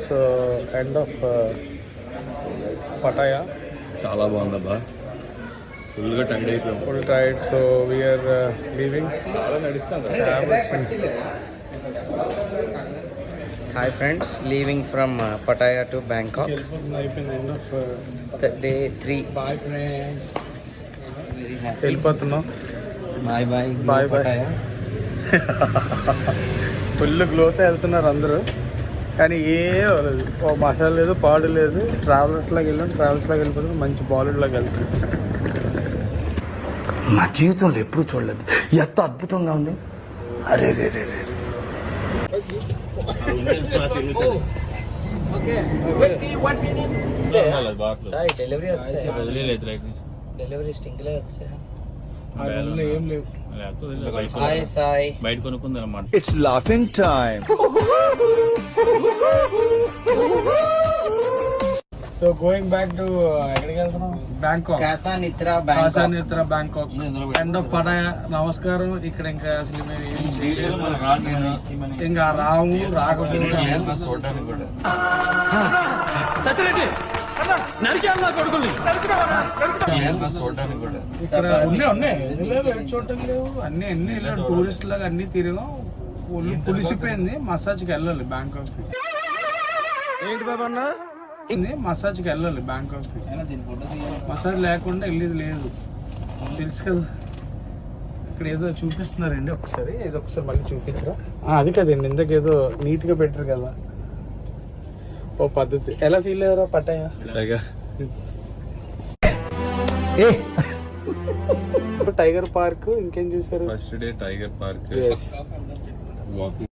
So end of Pattaya. చాలా బాగుందబ్బా, ఫుల్గా tired అయిపోయాం. Full tired. So we're leaving. చాలా నడుస్తాం. Hi friends, leaving from Pattaya to Bangkok. అయిపోయింది end of Day 3. Bye friends. Very happy. వెళ్ళిపోతున్నాం. Bye bye. Bye bye. Pattaya. Full గ్లోతో వెళ్తున్నారు అందరూ, కానీ ఏ లేదు, ఓ మసాలా లేదు, పాడు లేదు. ట్రావెలర్స్లోకి వెళ్ళిపోతుంది, మంచి బాలీవుడ్లోకి వెళ్తుంది. నా జీవితంలో ఎప్పుడు చూడలేదు, ఎంత అద్భుతంగా ఉంది. అరే రే రే రే. Sai delivery వచ్చే. Delivery స్టింగ్లే వచ్చే. ఏం లేవు. Hi Sai. బయట కొనుక్కుంది అన్నమాట. It's laughing time. So going back to ఎక్కడికి వెళ్తున్నాం? Bangkok. Casa Nitra Bangkok. End of Pattaya. నమస్కారం. ఇక్కడ ఇంకా అసలు మేము ఏం చేయలేదు, ఇంకా రాము రాకపోతే ఇక్కడ ఉన్నాయి చూడటం లేవు. అన్ని టూరిస్ట్ లాగా అన్ని తిరిగాం. ఒళ్ళు పులిసిపోయింది. మసాజ్కి వెళ్ళాలి బ్యాంకాక్. ఏంటి బాబా అన్న? మసాజ్కి వెళ్ళాలి బ్యాంకాక్. మసాజ్ లేకుండా వెళ్ళేది లేదు, తెలుసు కదా. ఇక్కడ ఏదో చూపిస్తున్నారండి, ఒకసారి ఏదో ఒకసారి మళ్ళీ చూపించరా? అది కదండి, ఇందాకేదో నీట్గా పెట్టారు కదా, ఓ పద్ధతి. ఎలా ఫీల్ అయ్యారా పటాయా? Tiger park. ఇంకేం చూసారు? First day tiger park, walking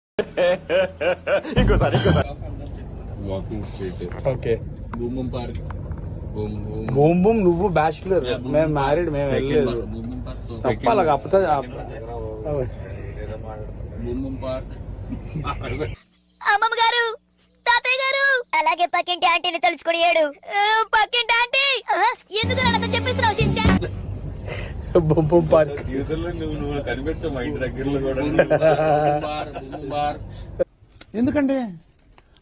walking street, okay. Boom boom park. Boom boom. నువ్వు బ్యాచులర్, మేము మ్యారీడ్, మేము వెళ్ళలేదు. తప్పాలి కాకపోతే బూమ్ బూమ్ పార్క్. అమ్మమ్మ గారు, తాతయ్య గారు, అలాగే పక్కింటి ఆంటీని తలుచుకుని ఏడు. పక్కింటి ఆంటీ ఎందుకు నాతో చెప్పిస్తున్నావు? Shinchan boom boom park. జీవితంలో నువ్వు కనిపించావు మా ఇంటి దగ్గరలో కూడా. ఎందుకంటే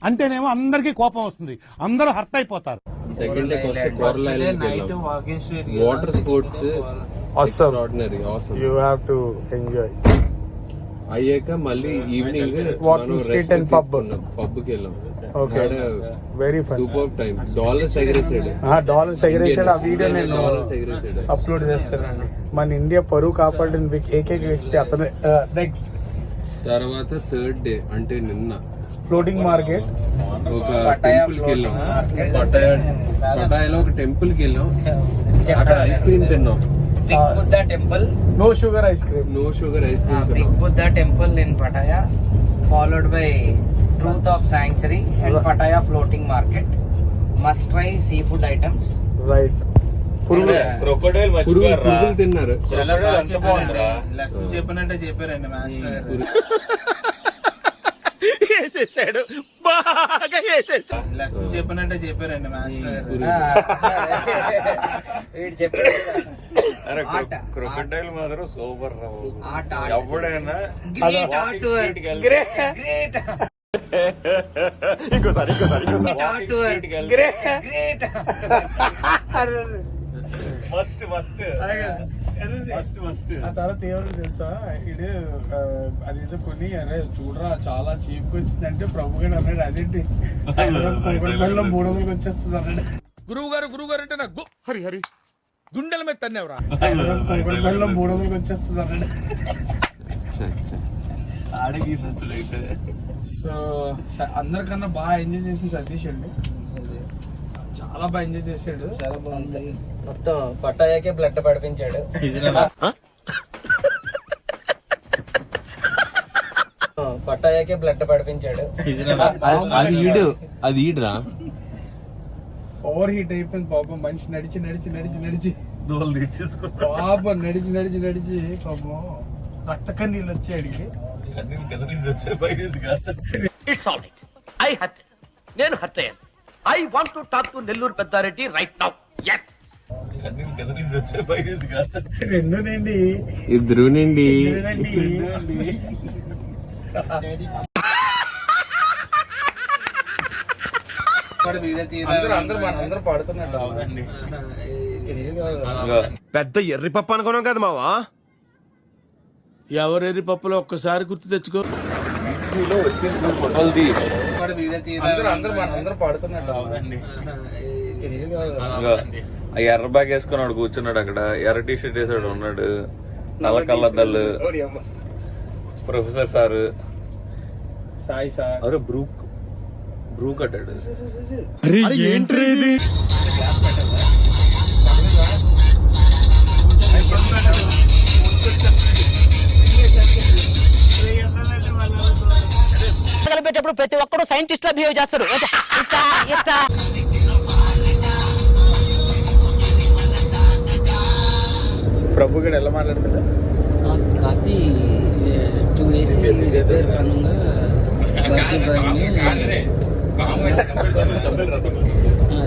అంటేనేమో అందరికీ కోపం వస్తుంది, అందరూ హర్ట్ అయిపోతారు. Second day water sports extraordinary, awesome. You have to enjoy. అయ్యాక మళ్ళీ evening walking street and pub కి వెళ్ళాం. Okay, very fun. Super time. Dollars ఎగరేసాడు. డాలర్స్ ఎగరేసాడు. ఆ వీడియో నేను అప్లోడ్ చేస్తానండి. మన ఇండియా పరువు కాపాడిన ఏకైక వ్యక్తి అతనే. నెక్స్ట్ తర్వాత థర్డ్ డే అంటే నిన్న ఫ్లోటింగ్ మార్కెట్. ఒక టెంపుల్ కి వెళ్ళాం. పటాయాలో ఒక టెంపుల్ కి వెళ్ళాం. అక్కడ ఐస్ క్రీమ్ తిన్నాం. Big Buddha Temple. No sugar ice cream. No sugar ice cream Big తిన్నాం. Buddha Temple in Pattaya, followed by Truth of Sanctuary and Pattaya Floating Market. Must try seafood items. Right. Crocodile పురుగులు తిన్నారు. Lesson చెప్పినట్టే చెప్పారండి master గారు. వేసేసాడు, బాగా వేసేసాడు. Lesson చెప్పినట్టే చెప్పారండి మాస్టర్ గారు. వీడు చెప్పాడు క్రొకోడైల్ మాత్రం సూపర్ రా. ఆట ఎవడైనా ఇంకోసారి మస్ట్. ఆ తర్వాత ఏమని తెలుసా, ఇది అదేదో కొని అరే చూడరా చాలా చీప్ గా వచ్చిందంటే ప్రభు గారు అన్నాడు, అదేంటి 300 వచ్చేస్తుంది అన్నాడు. గురువు గారు అంటే నాకు హరి హరి గుండెల మీద తన్నేవరా. 300 వచ్చేస్తుంది అన్నాడు. ఆడకి సో అందరికన్నా బాగా ఎంజాయ్ చేసింది సతీష్ అండి. చాలా బాగా ఎంజాయ్ చేసాడు. చాలా బాగుంది. మొత్తం పట్టాయాకే బ్లడ్ పడిపించాడు. పట్టాయాకే బ్లడ్ పడిపించాడు. అది ఈడురా. ఓవర్ హీట్ అయిపోయింది పాపం. మనిషి నడిచి దోలు తెచ్చేసుకో పాపం. నడిచి పాపం రక్త కన్నీళ్ళు వచ్చాడికి. It's all right. నేను హర్ట్ అయ్యాను. I want to talk to Nellore Peddareddy right now. yes. రెండునండి. ఇద్దరునండి. అందరూ పడుతున్నట్టు అవునండి. పెద్ద ఎర్రి పప్పు అనుకున్నాం కదా మావా. ఎవరెరి పప్పులో ఒక్కసారి గుర్తు తెచ్చుకో. అందరూ పడుతున్నట్టు అవునండి. ఎర్ర బ్యాగ్ వేసుకున్నాడు కూర్చున్నాడు అక్కడ, ఎర్ర టీ షర్ట్ వేసాడు ఉన్నాడు, నల్ల కళ్ళద్దాలు ప్రొఫెసర్ సార్ సాయి సార్ అరే బ్రూ కట్టాడు. పెట్టేప్పుడు ప్రతి ఒక్కరు సైంటిస్ట్ లా బిహేవ్ చేస్తారు. ప్రభు గడు ఎలా మాట్లాడుతుందా? కాఫీ 2 days రిపేర్ பண்ணுங்க.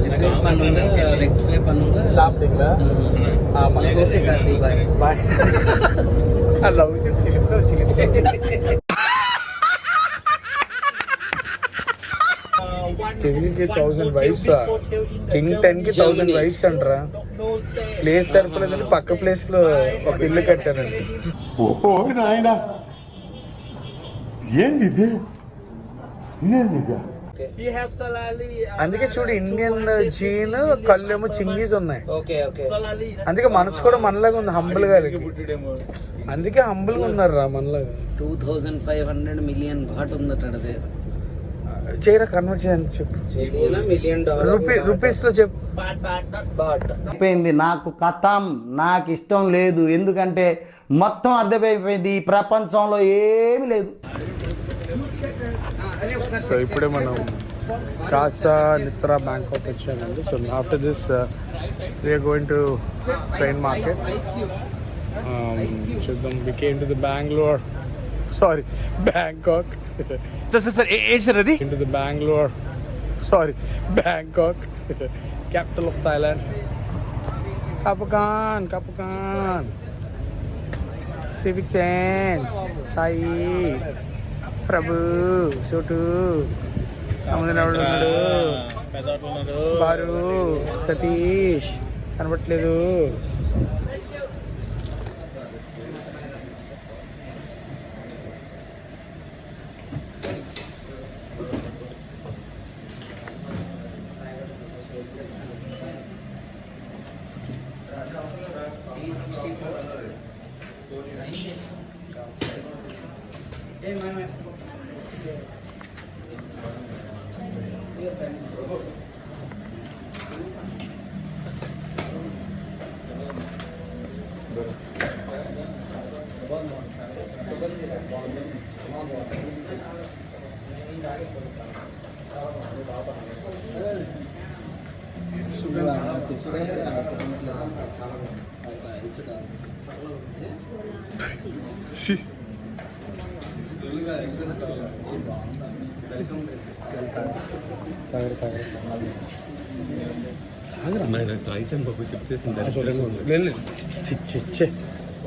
రిపేర్ பண்ணுங்க, ரெக்டிஃபை பண்ணுங்க. சாப்பிட்டீங்களா? Okay coffee bye bye. అలా కింగ్ కి 1000 వైఫ్స్, కింగ్ 10 కి 1000 వైఫ్స్ అంటారా? ప్లేస్ సరిపోలేదని పక్క ప్లేస్ లో ఒక ఇల్లు కట్టారండి. ఓ నాయనా, ఏంది ఇది? అందుకే చూడు, ఇండియన్ జీన్ కళ్ళేమో చింగీస్ ఉన్నాయి. Okay okay. అందుకే మనసు కూడా మనలాగా ఉంది, హంబుల్ గా. అందుకే హంబుల్ గా ఉన్నారు రా మనలాగా. 2500 million బాట్ ఉందట అదే. చేయరా, కన్వర్ట్ చేయని చెప్పు. $1 million రూపీస్ లో చెప్పు. బాట్ అయిపోయింది నాకు కథం. నాకు ఇష్టం లేదు, ఎందుకంటే మొత్తం అర్థమైపోయింది. ఈ ప్రపంచంలో ఏమీ లేదు. సో ఇప్పుడే మనం కాసా నిత్రా బ్యాంకాక్ వచ్చామండి. So after this we are going to train market. చూద్దాం. We came to the Bengaluru, sorry Bangkok. Sir ఏంటి సార్ అది? into the Bangalore, sorry, Bangkok, capital of Thailand. Kapakan, Civic Change, Sai, Prabhu, Sotu, Amunadu, Baru, Satish, కనబట్లేదు.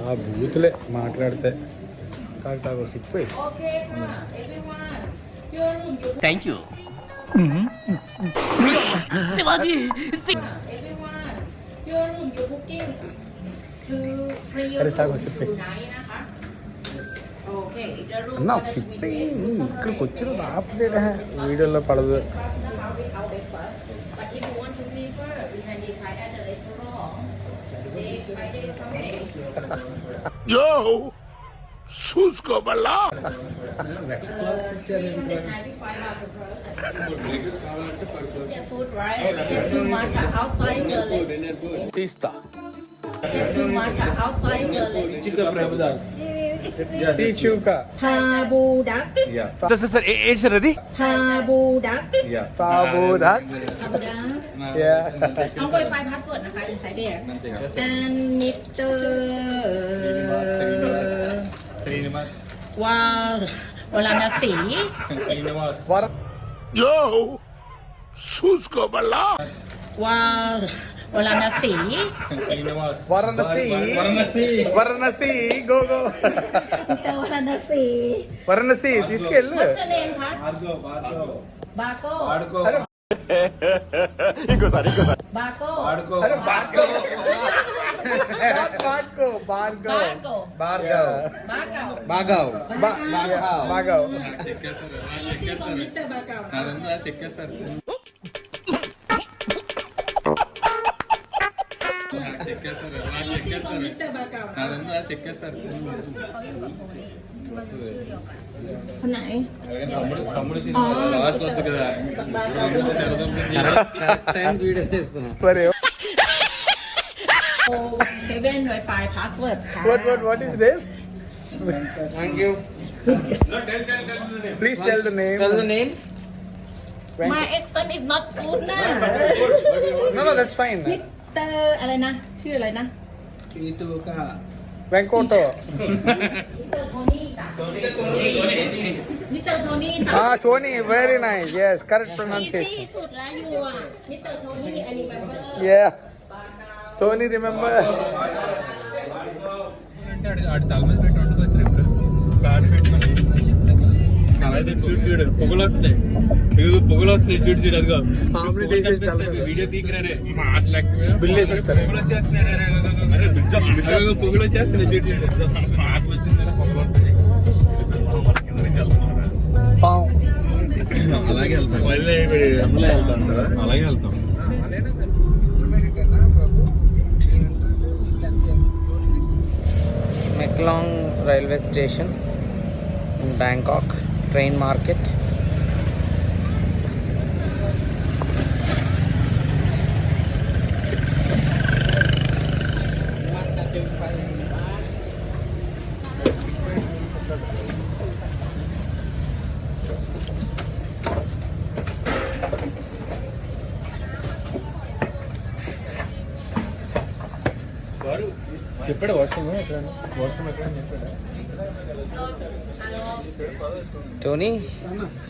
ఆ బూతులే మాట్లాడితే కాకు సిక్కిపోయి. Thank you. అరే తాగు సిప్పి అన్న, ఒక సిప్పి. ఇక్కడికి వచ్చిన ఆపదే వీడియోలో పడదు. యో చూసుకోబల్లా. తీస్తా. సార్ ఏంటి సార్ అది? Tabudas. Yeah. เอา Wi-Fi password นะคะ inside there and Mr. Varanasi యో చూసుకోబల్లా. Varanasi Varanasi, go. Mr. Varanasi. Varanasi తీసుకెళ్ళు. What's your name,คะ? Bargo. ఇంకోసారి Barco. అరే Bhargav Bhargav Bhargav Barco. Bhargav Mr. Barco. Mr. Barco. คนไหนతమ్ముడు టైం వీడియో చేస్తున్నాం.เซเว่น Wi-Fi password ค่ะ what is this thank you. please tell the name Tell the name. My accent is not good นะ no that's fine มิสเตอร์อะไรนะ ชื่ออะไรนะ Venkoto มิสเตอร์โทนี่จ้ะมิสเตอร์โทนี่จ้ะ Tony very nice yes correct อี pronunciation ซี่สุดแล้วอยู่อ่ะมิสเตอร์โทนี่อันนี้แบบเบอร์ yeah Tony remember తల మీద పెట్టి వండుకొచ్చారు ఇప్పుడు car పెట్టుకొని అలాగే చూడు పొగలు వస్తున్నాయి పొగలు వస్తున్నాయి చూడు అదిగో వీడియో తీకరారే బిల్ వేసేస్తారు పొగలు వచ్చేస్తున్నాయి పొగలు వచ్చేస్తున్నాయి చూడు మాకు వచ్చిందని పొగలు వస్తున్నాయి అలాగే వెళ్తాం అలాగే వెళ్తాం Meklong railway station in Bangkok, train market. చెప్పాడు వర్షం ఎక్కడ చెప్పాడు Tony,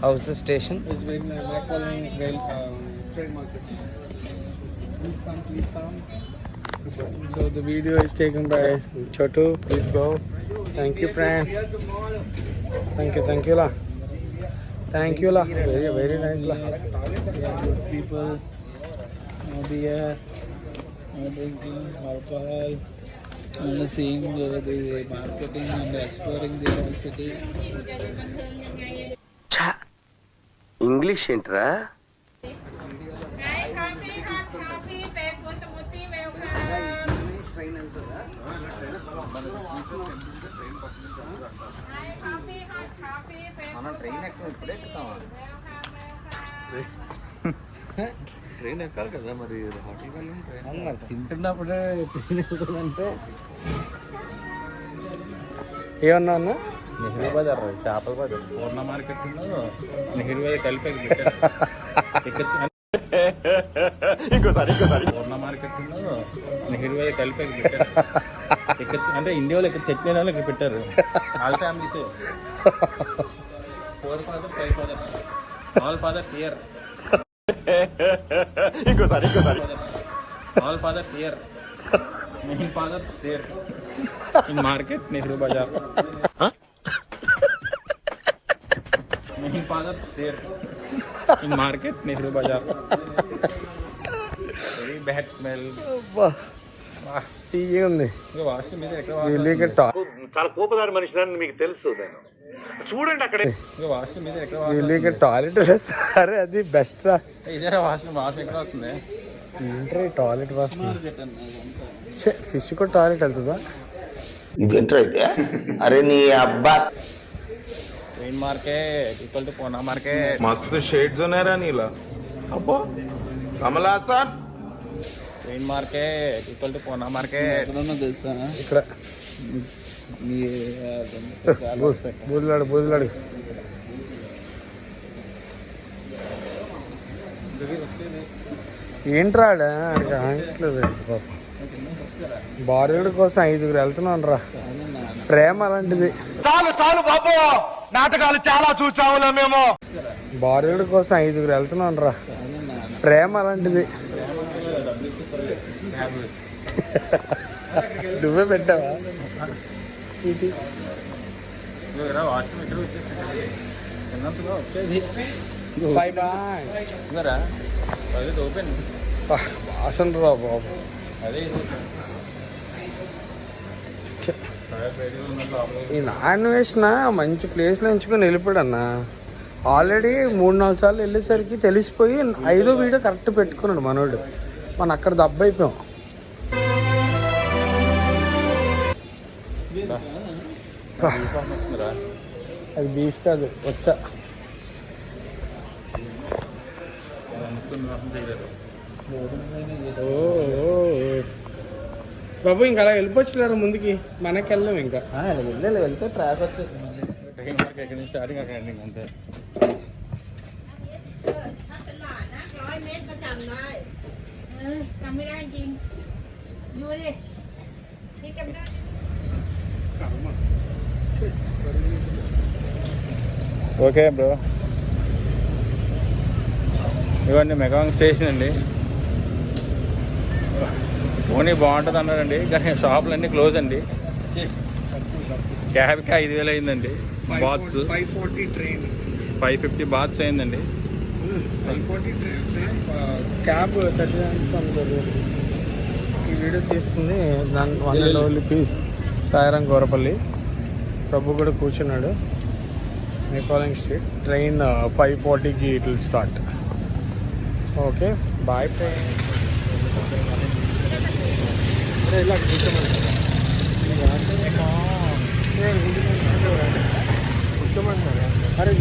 how's the station? It's very nice. Macquarie Rail Train Market. Please come. So the video is taken by Chotu. Please go. Thank you, friend. Thank you, la. Thank you, la. Very nice, la. Yeah, good people. No beer, no drinking, alcohol. Only seeing the marketing and exploring the whole city. English ఏంట్రా? మనం train ఎక్కడ ఇప్పుడు ఎక్కుతామా? Train ఎక్కాలి కదా మరి మరి తింటున్నప్పుడే train ఎక్కుతుందంటే ఏమన్నా అన్న నెహ్రూ బజార్ చేపల బజార్ పూర్ణ మార్కెట్ నెహ్రూ బజార్ కలిపి ఇంకోసారి పూర్ణ మార్కెట్ నెహ్రూ బజార్ కలిపి ఇక్కడ అంటే ఇండియాలో ఇక్కడ సెట్ అయిన వాళ్ళు ఇక్కడ పెట్టారు all families 4 father 5 father all father here ఇంకోసారి all father here main father there in market Nehru Bazar main father there in market Nehru Bazar very bad smell ఉంది వాష్రూమ్ మీద ఎక్కడ చాలా కోపదారి మనిషి మీకు తెలుసు నేను చూడండి అక్కడే వాష్రూమ్ మీద ఎక్కడ టాయిలెట్ సరే అది బెస్ట్ రా ఇదే వాష్రూమ్ వాసన ఎక్కడ వస్తుంది ఏంట్రీ టాయిలెట్ వాసన ఫిష్ కూడా టాయిలెట్ వెళ్తుందా ఇదేంట్రా అయితే అరే నీ అబ్బా train market equal to Poona market मस्त शेड्स ఉన్నాయరా నీలా అబ్బో Kamal Haasan train market equal to Poona market తెలుసా ఇక్కడ బూదిలాడు ఏంట్రా ఆడట్లేదు పాపం బారుడు కోసం 5గురు వెళ్తున్నాను రా ప్రేమ అలాంటిది చాలు బాబు నాటకాలు చాలా చూసాములే మేము బారుడు కోసం 5గురు వెళ్తున్నాను రా ప్రేమ అలాంటిది నువ్వే పెట్టావా వాష్రూమ్ ఎక్కడ వచ్చేసి వచ్చేది బాయ్ అదే ఓపెన్ వాసన రా బాబు. అదే ఈ నాన్ వేసిన మంచి ప్లేస్లో ఎంచుకొని వెళ్ళిపోయాడు అన్న. ఆల్రెడీ 3-4 సార్లు వెళ్ళేసరికి తెలిసిపోయి 5వ వీడియో కరెక్ట్ పెట్టుకున్నాడు మనోడు. మనం అక్కడ దబ్బైపోయాం. అది బీఫ్ కాదు, వచ్చా బాబు. ఇంకా అలా వెళ్ళిపోవచ్చులేరు ముందుకి, మనకి వెళ్ళాం ఇంకా. వెళ్తే ట్రాఫిక్ ఎక్కడి నుంచి స్టార్టింగ్ అక్కడ ఎండింగ్ అంతే. ఓకే బ్రో, ఇవన్నీ మెగాంగ్ స్టేషన్ అండి. పోనీ బాగుంటుంది అన్నారండి, కానీ షాపులన్నీ క్లోజ్ అండి. క్యాబ్కి 5,000 అయిందండి. బాత్స్ 540 ట్రైన్, 550 బాత్స్ అయిందండి. 540 ట్రైన్, క్యాబ్ 39. ఈ వీడియో తీసుకుంది 1 పీస్ సాయిరాం గోరపల్లి. ప్రభు కూడా కూర్చున్నాడు. నేపాలింగ్ స్ట్రీట్ ట్రైన్ 540కి it will start. Okay bye train. ఇలా కూర్చోమని అరే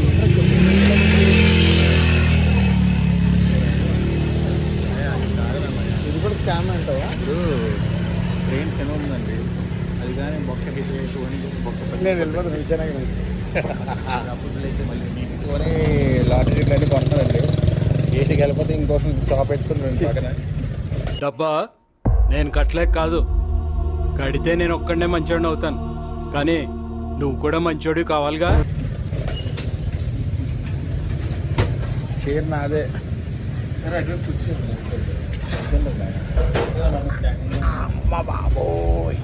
ఇది కూడా స్కామ్ అంటావా? ఇప్పుడు ట్రైన్ కింద ఉందండి, అది కానీ బొక్క నేను వెళ్ళిపోతాను విజయనగరం. పోనీ లాటరీ కానీ కొడతానండి. ఏసీకి వెళ్ళిపోతే ఇంకోసం షాప్ పెట్టుకుంటాను పక్కన. డబ్బా నేను కట్టలేక కాదు, కడితే నేను ఒక్కడనే మంచోడిని అవుతాను, కానీ నువ్వు కూడా మంచోడి కావాలిగా. చీర నాదే. బాబోయ్,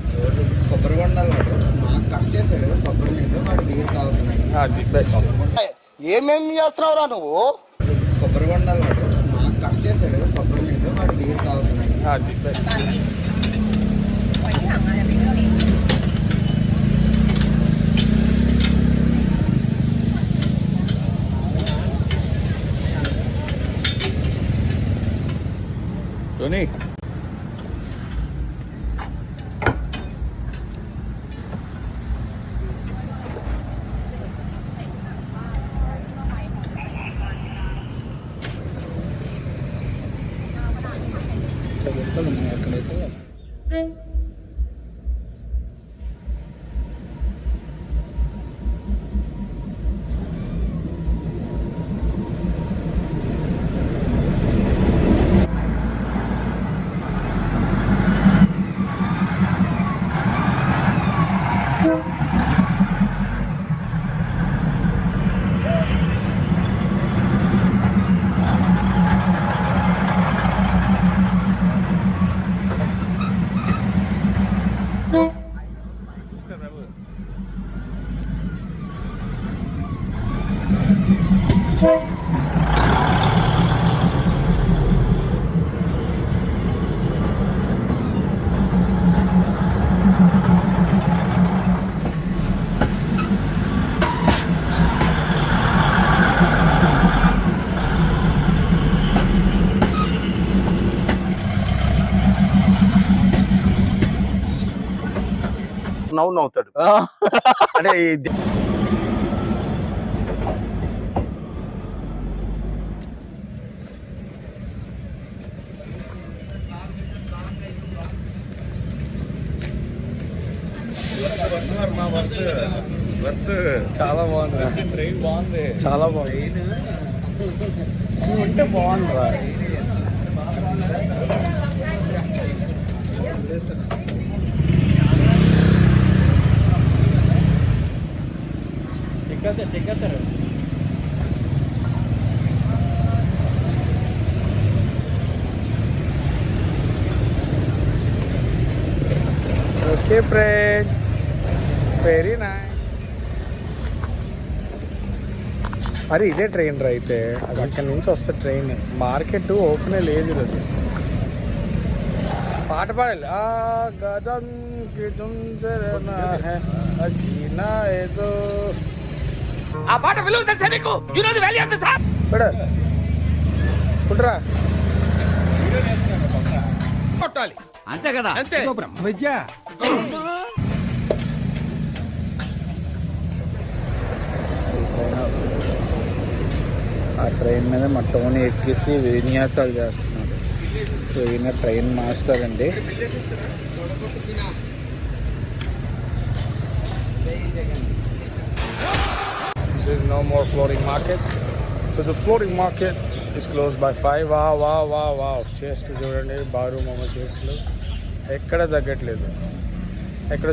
కొబ్బరి బొండాలు మాకు కట్ చేశాడు. కొబ్బరి నీళ్ళు వాడు బీర్ తాగుతున్నాడు. అది బెస్ట్. ఏమేం చేస్తున్నావురా నువ్వు? కొబ్బరి బొండాలు మాకు కట్ చేశాడు. కొబ్బరి నీళ్ళు వాడు బీర్ తాగుతున్నాడు. అది బెస్ట్. టోనీ ఎక్కడైతే నవ్వుతాడు అంటే చాలా బాగుంది. ట్రైన్ బాగుంది, చాలా బాగుంది. ఉంటే బాగుందిరా. టికెత్తారు. Okay friend, very nice. అరే ఇదే ట్రైన్ రా అయితే, అది అక్కడి నుంచి వస్తే ట్రైన్. మార్కెట్ ఓపెనే లేదు ఈరోజు. పాట పాడాలి. ఆ గదం కి తుమ్ జరనా హై హసీనా ఏదో. ఆ పాట విలువ తెలుసా నీకు? You know the value of the song. పడ కుట్రా కొట్టాలి అంతే కదా, అంతే. బ్రహ్మ విద్య. ఆ ట్రైన్ మీద మా టోని ఎక్కేసి విన్యాసాలు చేస్తున్నాడు. సో ఈయన ట్రైన్ మాస్టర్ అండి. There is no more floating market. So the floating market is closed by 5. Wow. చేస్తూ చూడండి, బారు మామ చేస్తూ ఎక్కడ తగ్గట్లేదు. ఎక్కడ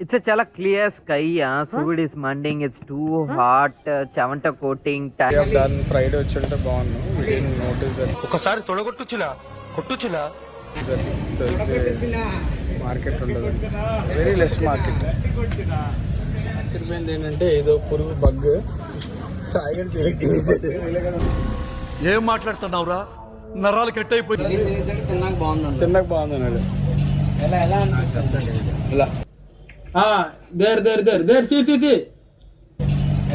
ఇట్స్ చాలా క్లియర్ స్కై. సూర్యుడు ఇస్ మండింగ్, ఇట్స్ టూ హాట్, చెమట కోటింగ్. దాని ఫ్రైడే వచ్చి ఉంటే బాగున్నాను. We didn't notice that. ఒకసారి తొడగొట్టుచునా కొట్టుచునా మార్కెట్ ఉండదు, వెరీ లెస్ మార్కెట్. ఆశ్చర్యమైంది ఏంటంటే ఏదో పురుగు బగ్ సాయిగా తినేసాడు. ఏం మాట్లాడుతున్నావురా, నరాలు కట్ అయిపోయి. తిన్నాక బాగుంది అన్నాడు. ఎలా అనిపిస్తుంది?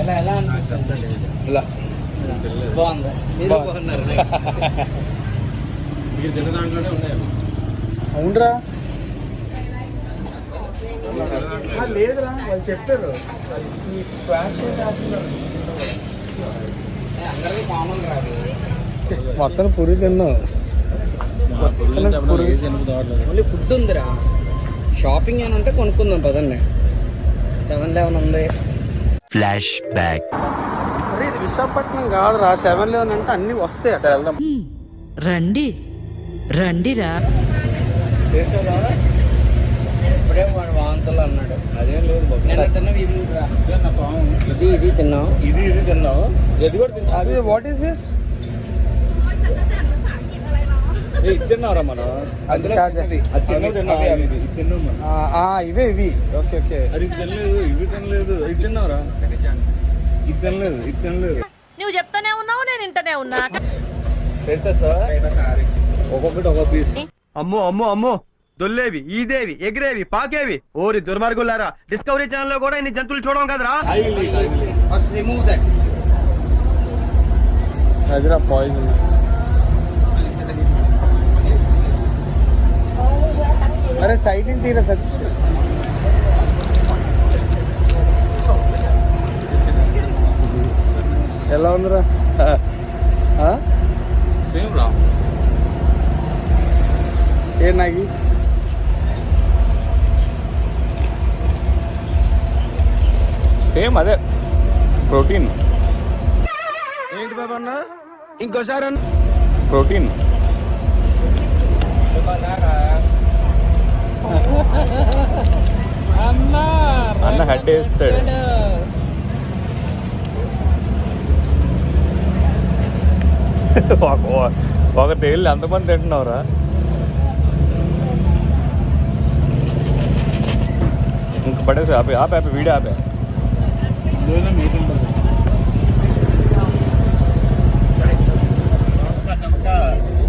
ఇలా ఎలా అనిపిస్తుంది? ఇలా బాగుంది. మీరు బాగున్నారు. అవునరా, లేదురా వాళ్ళు చెప్పారు స్క్వాష్ అందరికీ కామన్ రాదు. మొత్తం పురి తిన్నావు. ఓన్లీ ఫుడ్ ఉందిరా. షాపింగ్ అని ఉంటే కొనుక్కుందాం పదండి. 7-Eleven ఉంది. Flash back. అరే ఇది విశాఖపట్నం కాదురా, 7-Eleven అంటే అన్ని వస్తాయి. అక్కడ వెళ్దాం రండిరా. ఇప్పుడే వాడు వాంతులు అన్నాడు. అదేం లేదు బాబు. నేను తిన్నావు ఇది తిన్నావు. ఇది తిన్నావు, ఇది కూడా తిన్నావు. అది వాట్ ఈస్ దిస్? ఇది తిన్నావురా మనం. అందులో చిన్నవి. ఇవే ఇవి. ఓకే అది తినలేదు, ఇవి తినలేదు. ఇది తిన్నావురా, ఇది తినలేదు. నువ్వు చెప్తానే ఉన్నావు, నేను వింటనే ఉన్నా. ఒక్కొక్కటి ఒక్కొక్క పీస్. అమ్మో దొల్లేవి, ఈదేవి, ఎగిరేవి, పాకేవి. ఓరి దుర్మార్గులారా, డిస్కవరీ ఛానల్ లో కూడా ఇన్ని జంతువులు చూడడం కదరా. First remove that. అదిరా పాయిజన్. అరే సైడింగ్ తీరా సతీష్. ఎలా ఉందిరా? సేమ్ రా. ఏ నాగి సేమ్ అదే ప్రోటీన్. ఏంటి బాబా అన్న, ఇంకోసారి అన్న. ప్రోటీన్ అన్న హెడ్ వేస్తాడు. ఒక తేళ్ళు ఎంతమంది తింటున్నావురా? ఇంక పడేసి ఆపే వీడియో ఆపే.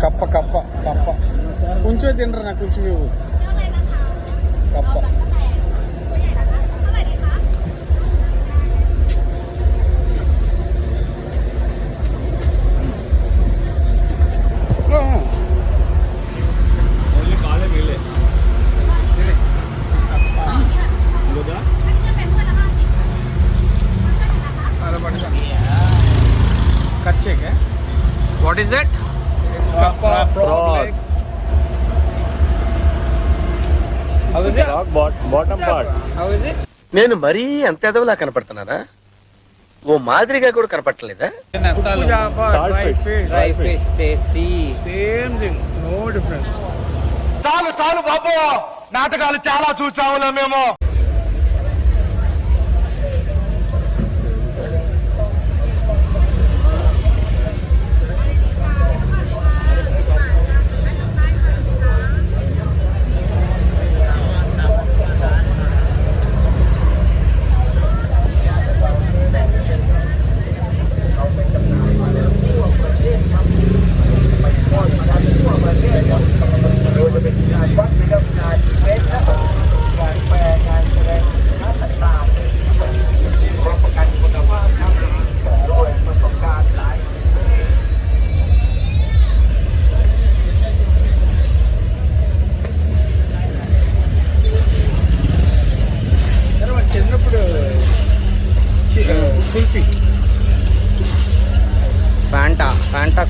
కప్ప కొంచెం తినరా, నాకు కొంచెం ఇవ్వు. కప్ప కాలే వీళ్ళే కచ్చే. What is that? Bottom part. నేను మరీ అంత ఎదవలా కనపడుతున్నారా? ఓ మాదిరిగా కూడా కనపడలేదా? Dry fish tasty. Same thing, no difference. చాలు బాబు, నాటకాలు చాలా చూసాములే మేము.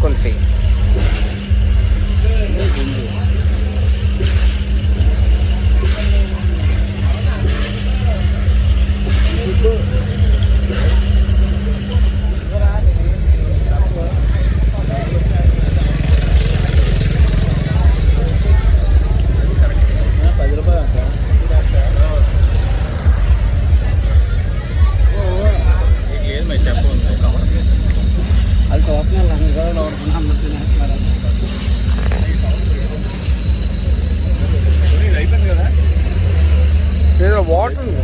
కుల్ఫీ. లేదు మరి చెప్పండి కవర్ అది చూస్తున్నాను అందరూ తినేస్తున్నారు. అయిపోయింది కదా. ఏదో వాటర్ ఉంది.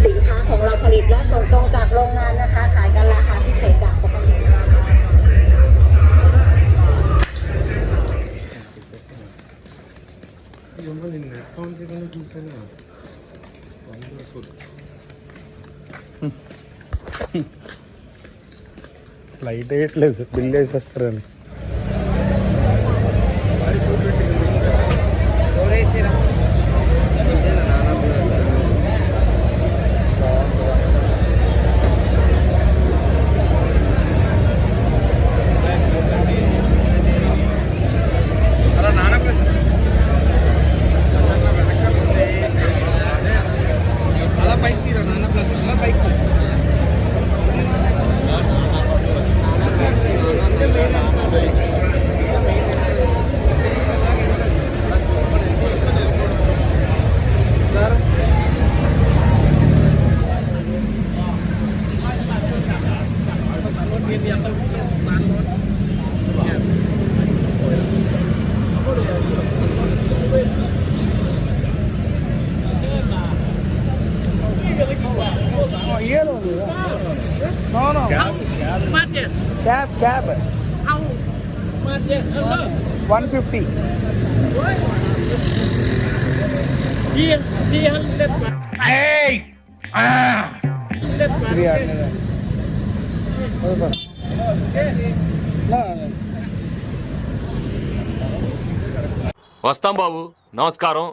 สินค้าของเราผลิตและส่งตรงจากโรงงานนะคะ ขายกันราคาพิเศษจากปกติ లైట్ వేయట్లేదు, బిల్ వేసేస్తారని. అలా పైకి తీరా నాన్న ప్లస్ అలా పైకి. No, no. Cab. How? 150. 300. వస్తాం బాబు, నమస్కారం.